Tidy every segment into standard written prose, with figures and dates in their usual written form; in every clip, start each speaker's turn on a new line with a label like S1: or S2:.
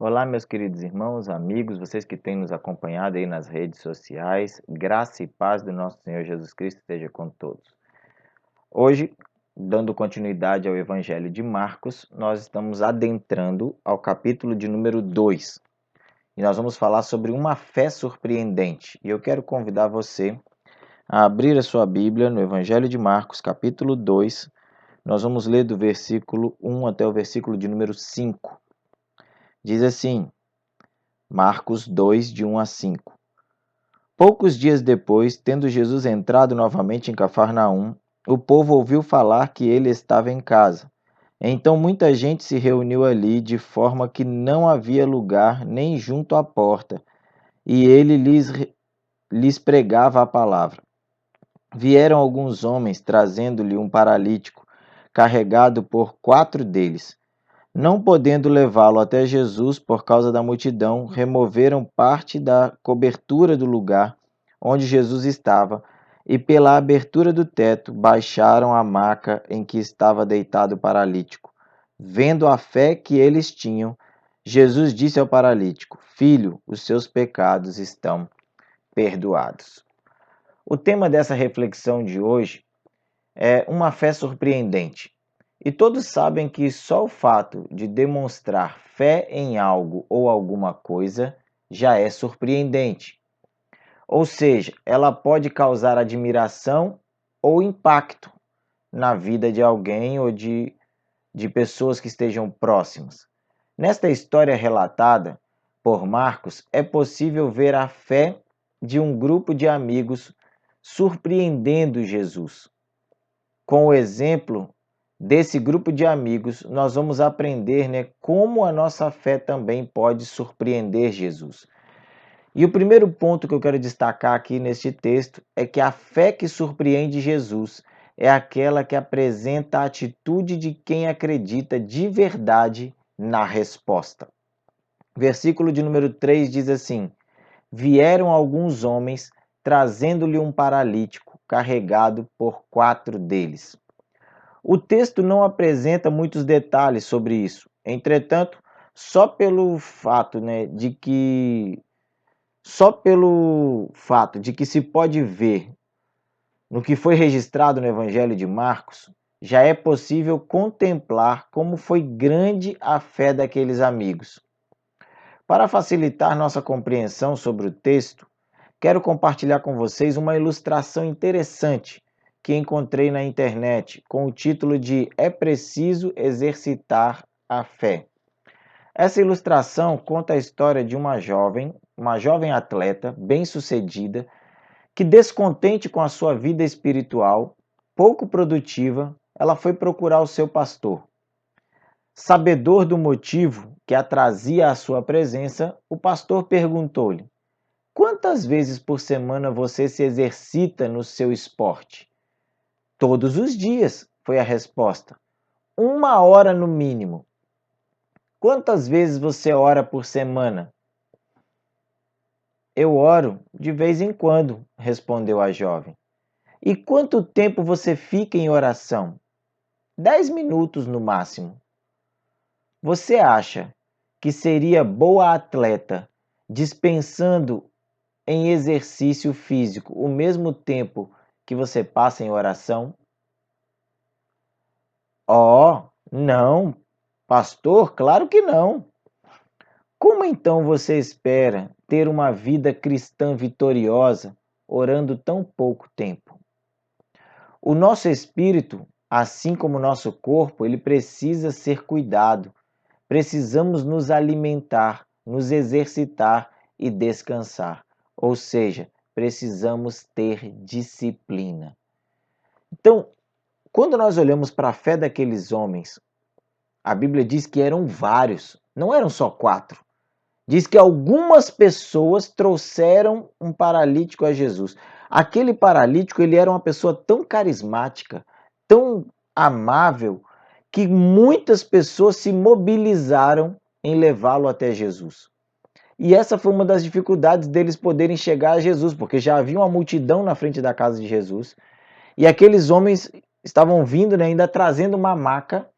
S1: Olá, meus queridos irmãos, amigos, vocês que têm nos acompanhado aí nas redes sociais, graça e paz do nosso Senhor Jesus Cristo esteja com todos. Hoje, dando continuidade ao Evangelho de Marcos, nós estamos adentrando ao capítulo de número 2 e nós vamos falar sobre uma fé surpreendente. E eu quero convidar você a abrir a sua Bíblia no Evangelho de Marcos, capítulo 2. Nós vamos ler do versículo 1 até o versículo de número 5. Diz assim: Marcos 2, de 1 a 5. Poucos dias depois, tendo Jesus entrado novamente em Cafarnaum, o povo ouviu falar que ele estava em casa. Então muita gente se reuniu ali, de forma que não havia lugar nem junto à porta, e ele lhes pregava a palavra. Vieram alguns homens, trazendo-lhe um paralítico, carregado por 4 deles. Não podendo levá-lo até Jesus por causa da multidão, removeram parte da cobertura do lugar onde Jesus estava e, pela abertura do teto, baixaram a maca em que estava deitado o paralítico. Vendo a fé que eles tinham, Jesus disse ao paralítico: Filho, os seus pecados estão perdoados. O tema dessa reflexão de hoje é uma fé surpreendente. E todos sabem que só o fato de demonstrar fé em algo ou alguma coisa já é surpreendente. Ou seja, ela pode causar admiração ou impacto na vida de alguém ou de pessoas que estejam próximas. Nesta história relatada por Marcos, é possível ver a fé de um grupo de amigos surpreendendo Jesus. Com o exemplo desse grupo de amigos, nós vamos aprender, como a nossa fé também pode surpreender Jesus. E o primeiro ponto que eu quero destacar aqui neste texto é que a fé que surpreende Jesus é aquela que apresenta a atitude de quem acredita de verdade na resposta. Versículo de número 3 diz assim: Vieram alguns homens trazendo-lhe um paralítico, carregado por 4 deles. O texto não apresenta muitos detalhes sobre isso. Entretanto, só pelo fato, de que se pode ver no que foi registrado no Evangelho de Marcos, já é possível contemplar como foi grande a fé daqueles amigos. Para facilitar nossa compreensão sobre o texto, quero compartilhar com vocês uma ilustração interessante que encontrei na internet com o título de É Preciso Exercitar a Fé. Essa ilustração conta a história de uma jovem atleta bem-sucedida que, descontente com a sua vida espiritual, pouco produtiva, ela foi procurar o seu pastor. Sabedor do motivo que a trazia à sua presença, o pastor perguntou-lhe: Quantas vezes por semana você se exercita no seu esporte? Todos os dias, foi a resposta. 1 hora no mínimo. Quantas vezes você ora por semana? Eu oro de vez em quando, respondeu a jovem. E quanto tempo você fica em oração? 10 minutos no máximo. Você acha que seria boa atleta dispensando em exercício físico o mesmo tempo que você passa em oração? Oh, não, pastor, claro que não. Como então você espera ter uma vida cristã vitoriosa orando tão pouco tempo? O nosso espírito, assim como o nosso corpo, ele precisa ser cuidado. Precisamos nos alimentar, nos exercitar e descansar. Ou seja, precisamos ter disciplina. Então, quando nós olhamos para a fé daqueles homens, a Bíblia diz que eram vários, não eram só 4. Diz que algumas pessoas trouxeram um paralítico a Jesus. Aquele paralítico, ele era uma pessoa tão carismática, tão amável, que muitas pessoas se mobilizaram em levá-lo até Jesus. E essa foi uma das dificuldades deles poderem chegar a Jesus, porque já havia uma multidão na frente da casa de Jesus, e aqueles homens estavam vindo, ainda trazendo uma maca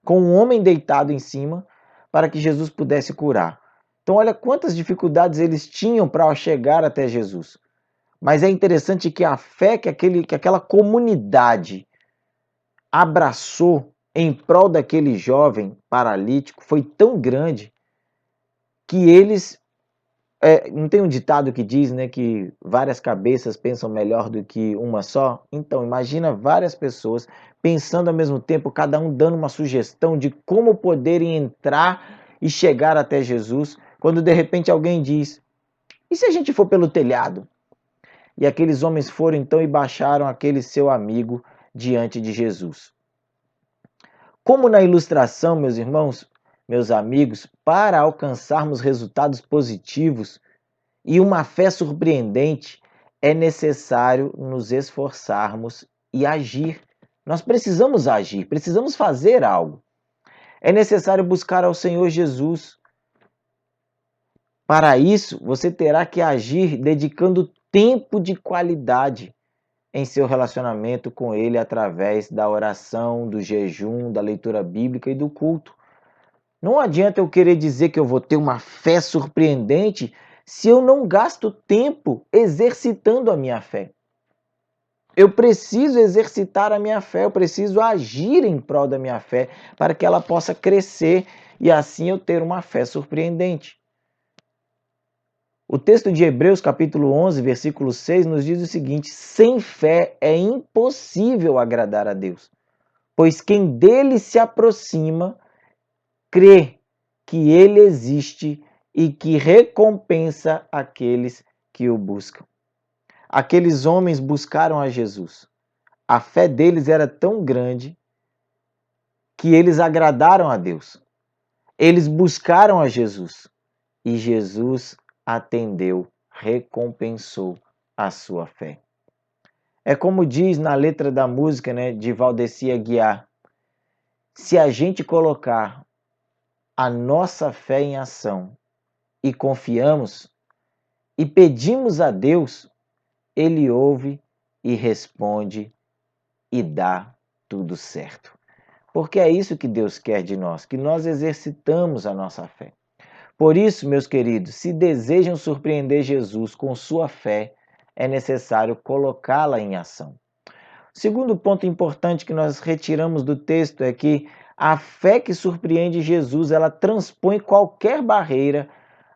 S1: com um homem deitado em cima, para que Jesus pudesse curar. Então, olha quantas dificuldades eles tinham para chegar até Jesus. Mas é interessante que a fé que aquela comunidade abraçou em prol daquele jovem paralítico foi tão grande que eles. Não tem um ditado que diz, né, que várias cabeças pensam melhor do que uma só? Então, imagina várias pessoas pensando ao mesmo tempo, cada um dando uma sugestão de como poderem entrar e chegar até Jesus, quando de repente alguém diz: e se a gente for pelo telhado? E aqueles homens foram então e baixaram aquele seu amigo diante de Jesus. Como na ilustração, meus irmãos, meus amigos, para alcançarmos resultados positivos e uma fé surpreendente, é necessário nos esforçarmos e agir. Nós precisamos agir, precisamos fazer algo. É necessário buscar ao Senhor Jesus. Para isso, você terá que agir dedicando tempo de qualidade em seu relacionamento com Ele através da oração, do jejum, da leitura bíblica e do culto. Não adianta eu querer dizer que eu vou ter uma fé surpreendente se eu não gasto tempo exercitando a minha fé. Eu preciso exercitar a minha fé, eu preciso agir em prol da minha fé para que ela possa crescer e assim eu ter uma fé surpreendente. O texto de Hebreus, capítulo 11, versículo 6, nos diz o seguinte: sem fé é impossível agradar a Deus, pois quem dele se aproxima crê que ele existe e que recompensa aqueles que o buscam. Aqueles homens buscaram a Jesus. A fé deles era tão grande que eles agradaram a Deus. Eles buscaram a Jesus e Jesus atendeu, recompensou a sua fé. É como diz na letra da música, né, de Valdeci Aguiar: se a gente colocar a nossa fé em ação e confiamos e pedimos a Deus, Ele ouve e responde e dá tudo certo. Porque é isso que Deus quer de nós, que nós exercitamos a nossa fé. Por isso, meus queridos, se desejam surpreender Jesus com sua fé, é necessário colocá-la em ação. O segundo ponto importante que nós retiramos do texto é que a fé que surpreende Jesus, ela transpõe qualquer barreira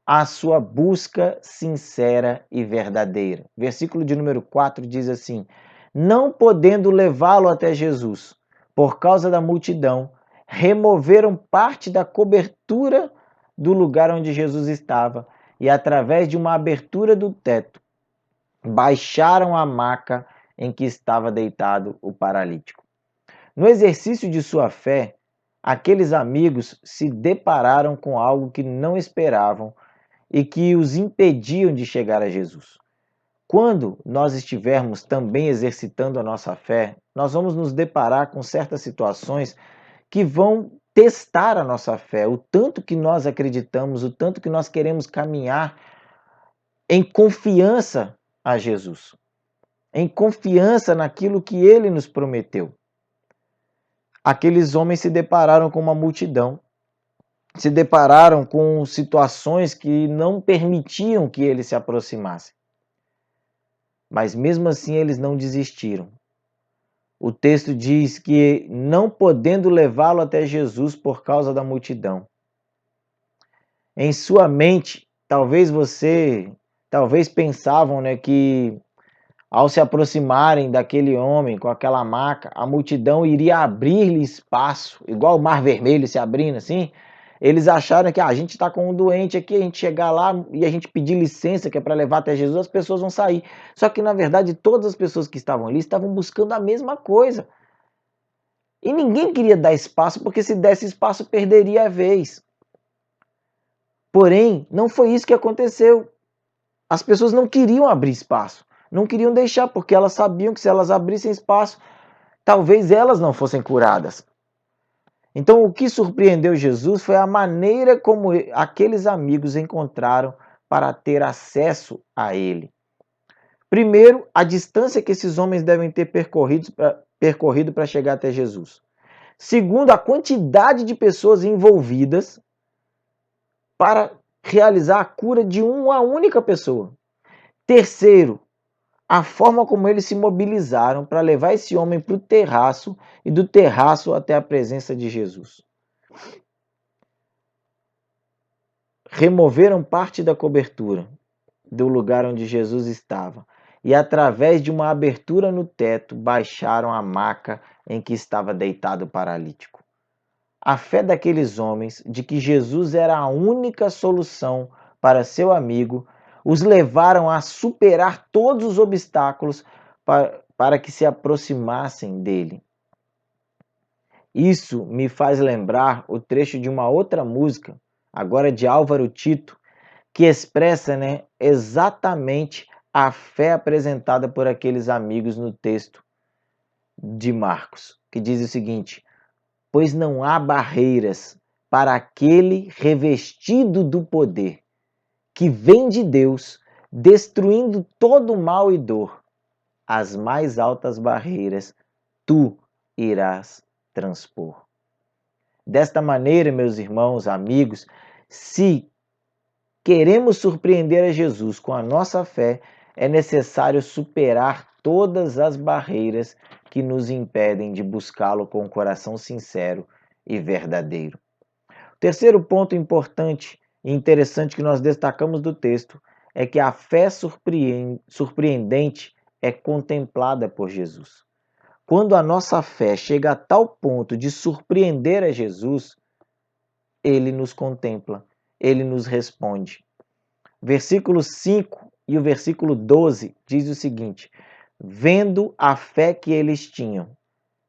S1: à sua busca sincera e verdadeira. Versículo de número 4 diz assim: não podendo levá-lo até Jesus, por causa da multidão, removeram parte da cobertura do lugar onde Jesus estava e, através de uma abertura do teto, baixaram a maca em que estava deitado o paralítico. No exercício de sua fé, aqueles amigos se depararam com algo que não esperavam e que os impediam de chegar a Jesus. Quando nós estivermos também exercitando a nossa fé, nós vamos nos deparar com certas situações que vão testar a nossa fé, o tanto que nós acreditamos, o tanto que nós queremos caminhar em confiança a Jesus, em confiança naquilo que Ele nos prometeu. Aqueles homens se depararam com uma multidão, se depararam com situações que não permitiam que eles se aproximassem. Mas mesmo assim eles não desistiram. O texto diz que não podendo levá-lo até Jesus por causa da multidão. Em sua mente, talvez pensavam, né, que ao se aproximarem daquele homem com aquela maca, a multidão iria abrir-lhe espaço, igual o Mar Vermelho se abrindo assim. Eles acharam que a gente está com um doente aqui, a gente chegar lá e a gente pedir licença, que é para levar até Jesus, as pessoas vão sair. Só que, na verdade, todas as pessoas que estavam ali estavam buscando a mesma coisa. E ninguém queria dar espaço, porque se desse espaço, perderia a vez. Porém, não foi isso que aconteceu. As pessoas não queriam abrir espaço, não queriam deixar, porque elas sabiam que se elas abrissem espaço, talvez elas não fossem curadas. Então, o que surpreendeu Jesus foi a maneira como aqueles amigos encontraram para ter acesso a Ele. Primeiro, a distância que esses homens devem ter percorrido para chegar até Jesus. Segundo, a quantidade de pessoas envolvidas. para realizar a cura de uma única pessoa. Terceiro, a forma como eles se mobilizaram para levar esse homem para o terraço e do terraço até a presença de Jesus. Removeram parte da cobertura do lugar onde Jesus estava e, através de uma abertura no teto, baixaram a maca em que estava deitado o paralítico. A fé daqueles homens de que Jesus era a única solução para seu amigo os levaram a superar todos os obstáculos para que se aproximassem dele. Isso me faz lembrar o trecho de uma outra música, agora de Álvaro Tito, que expressa, exatamente a fé apresentada por aqueles amigos no texto de Marcos, que diz o seguinte: pois não há barreiras para aquele revestido do poder, que vem de Deus, destruindo todo mal e dor. As mais altas barreiras tu irás transpor. Desta maneira, meus irmãos, amigos, se queremos surpreender a Jesus com a nossa fé, é necessário superar todas as barreiras que nos impedem de buscá-lo com um coração sincero e verdadeiro. O terceiro ponto importante e interessante que nós destacamos do texto é que a fé surpreendente é contemplada por Jesus. Quando a nossa fé chega a tal ponto de surpreender a Jesus, ele nos contempla, ele nos responde. Versículo 5 e o versículo 12 diz o seguinte: vendo a fé que eles tinham,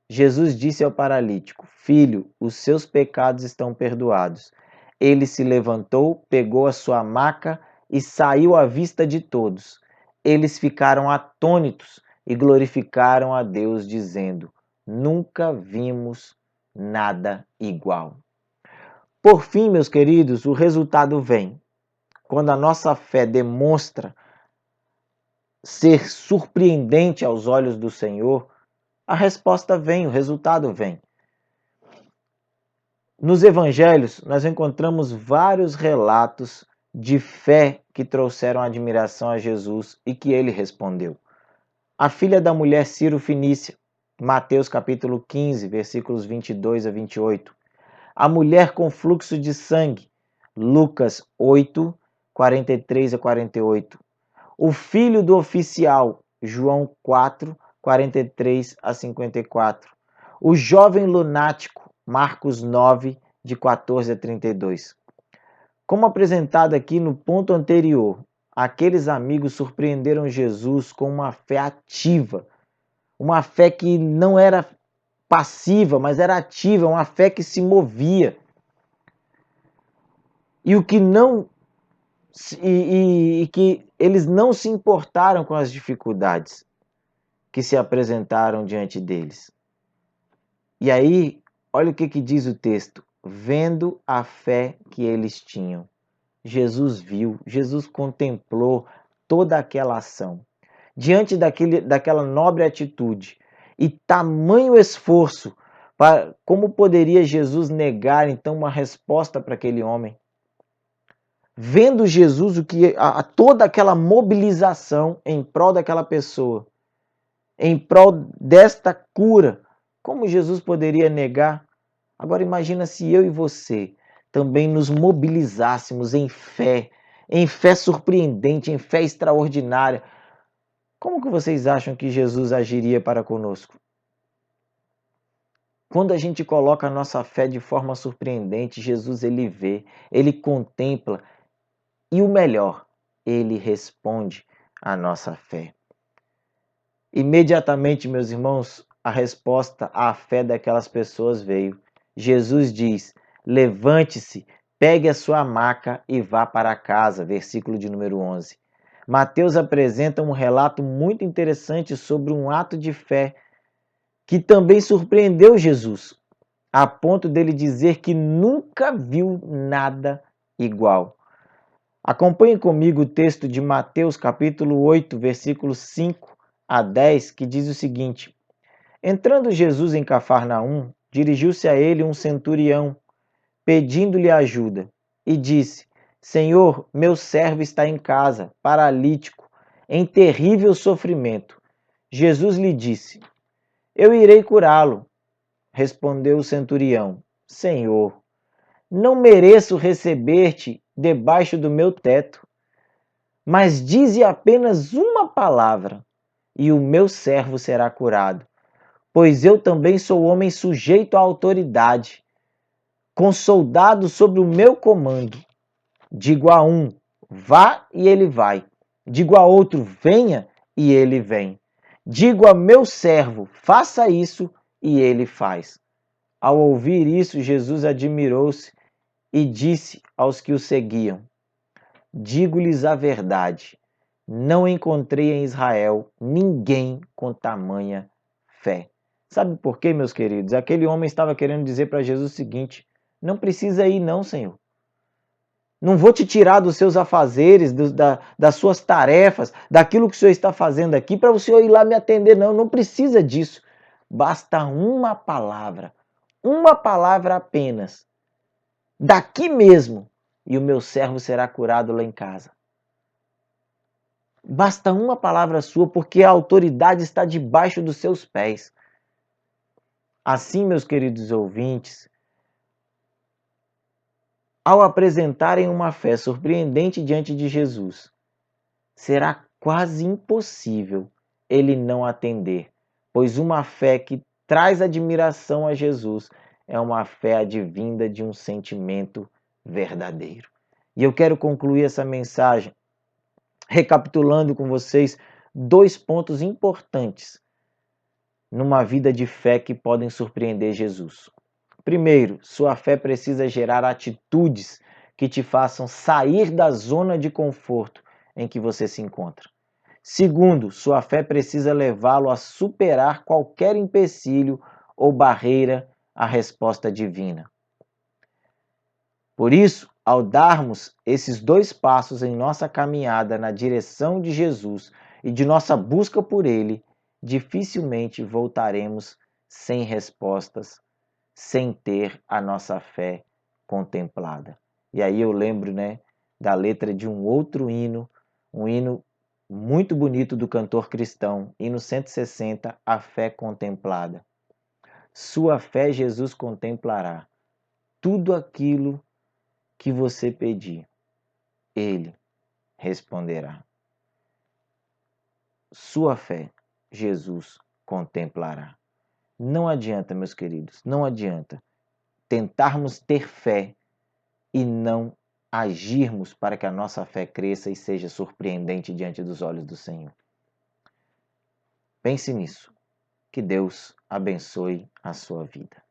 S1: Jesus disse ao paralítico: filho, os seus pecados estão perdoados. Ele se levantou, pegou a sua maca e saiu à vista de todos. Eles ficaram atônitos e glorificaram a Deus, dizendo: nunca vimos nada igual. Por fim, meus queridos, o resultado vem. Quando a nossa fé demonstra ser surpreendente aos olhos do Senhor, a resposta vem, o resultado vem. Nos evangelhos, nós encontramos vários relatos de fé que trouxeram admiração a Jesus e que ele respondeu. A filha da mulher Ciro Fenícia, Mateus capítulo 15, versículos 22 a 28. A mulher com fluxo de sangue, Lucas 8, 43 a 48. O filho do oficial, João 4, 43 a 54. O jovem lunático, Marcos 9, de 14 a 32. Como apresentado aqui no ponto anterior, aqueles amigos surpreenderam Jesus com uma fé ativa, uma fé que não era passiva, mas era ativa, uma fé que se movia. E o que não e que eles não se importaram com as dificuldades que se apresentaram diante deles. E aí, olha o que diz o texto: vendo a fé que eles tinham. Jesus viu, Jesus contemplou toda aquela ação. Diante daquela nobre atitude e tamanho esforço, como poderia Jesus negar então uma resposta para aquele homem? Vendo Jesus, toda aquela mobilização em prol daquela pessoa, em prol desta cura, como Jesus poderia negar? Agora imagina se eu e você também nos mobilizássemos em fé surpreendente, em fé extraordinária. Como que vocês acham que Jesus agiria para conosco? Quando a gente coloca a nossa fé de forma surpreendente, Jesus ele vê, ele contempla e o melhor, ele responde à nossa fé. Imediatamente, meus irmãos, a resposta à fé daquelas pessoas veio. Jesus diz: levante-se, pegue a sua maca e vá para casa. Versículo de número 11. Mateus apresenta um relato muito interessante sobre um ato de fé que também surpreendeu Jesus, a ponto dele dizer que nunca viu nada igual. Acompanhe comigo o texto de Mateus capítulo 8, versículos 5 a 10, que diz o seguinte: entrando Jesus em Cafarnaum, dirigiu-se a ele um centurião, pedindo-lhe ajuda, e disse: Senhor, meu servo está em casa, paralítico, em terrível sofrimento. Jesus lhe disse: Eu irei curá-lo. Respondeu o centurião: Senhor, não mereço receber-te debaixo do meu teto, mas dize apenas uma palavra, e o meu servo será curado. Pois eu também sou homem sujeito à autoridade, com soldados sob o meu comando. Digo a um, vá e ele vai. Digo a outro, venha e ele vem. Digo a meu servo, faça isso e ele faz. Ao ouvir isso, Jesus admirou-se e disse aos que o seguiam: Digo-lhes a verdade, não encontrei em Israel ninguém com tamanha fé. Sabe por quê, meus queridos? Aquele homem estava querendo dizer para Jesus o seguinte: não precisa ir, não, Senhor. Não vou te tirar dos seus afazeres, das suas tarefas, daquilo que o Senhor está fazendo aqui, para o Senhor ir lá me atender. Não, não precisa disso. Basta uma palavra apenas, daqui mesmo, e o meu servo será curado lá em casa. Basta uma palavra sua, porque a autoridade está debaixo dos seus pés. Assim, meus queridos ouvintes, ao apresentarem uma fé surpreendente diante de Jesus, será quase impossível ele não atender, pois uma fé que traz admiração a Jesus é uma fé advinda de um sentimento verdadeiro. E eu quero concluir essa mensagem recapitulando com vocês 2 pontos importantes numa vida de fé que podem surpreender Jesus. Primeiro, sua fé precisa gerar atitudes que te façam sair da zona de conforto em que você se encontra. Segundo, sua fé precisa levá-lo a superar qualquer empecilho ou barreira à resposta divina. Por isso, ao darmos esses 2 passos em nossa caminhada na direção de Jesus e de nossa busca por Ele, dificilmente voltaremos sem respostas, sem ter a nossa fé contemplada. E aí eu lembro, da letra de um outro hino, um hino muito bonito do cantor cristão, hino 160, A Fé Contemplada. Sua fé Jesus contemplará tudo aquilo que você pedir, Ele responderá. Sua fé Jesus contemplará. Não adianta, meus queridos, não adianta tentarmos ter fé e não agirmos para que a nossa fé cresça e seja surpreendente diante dos olhos do Senhor. Pense nisso. Que Deus abençoe a sua vida.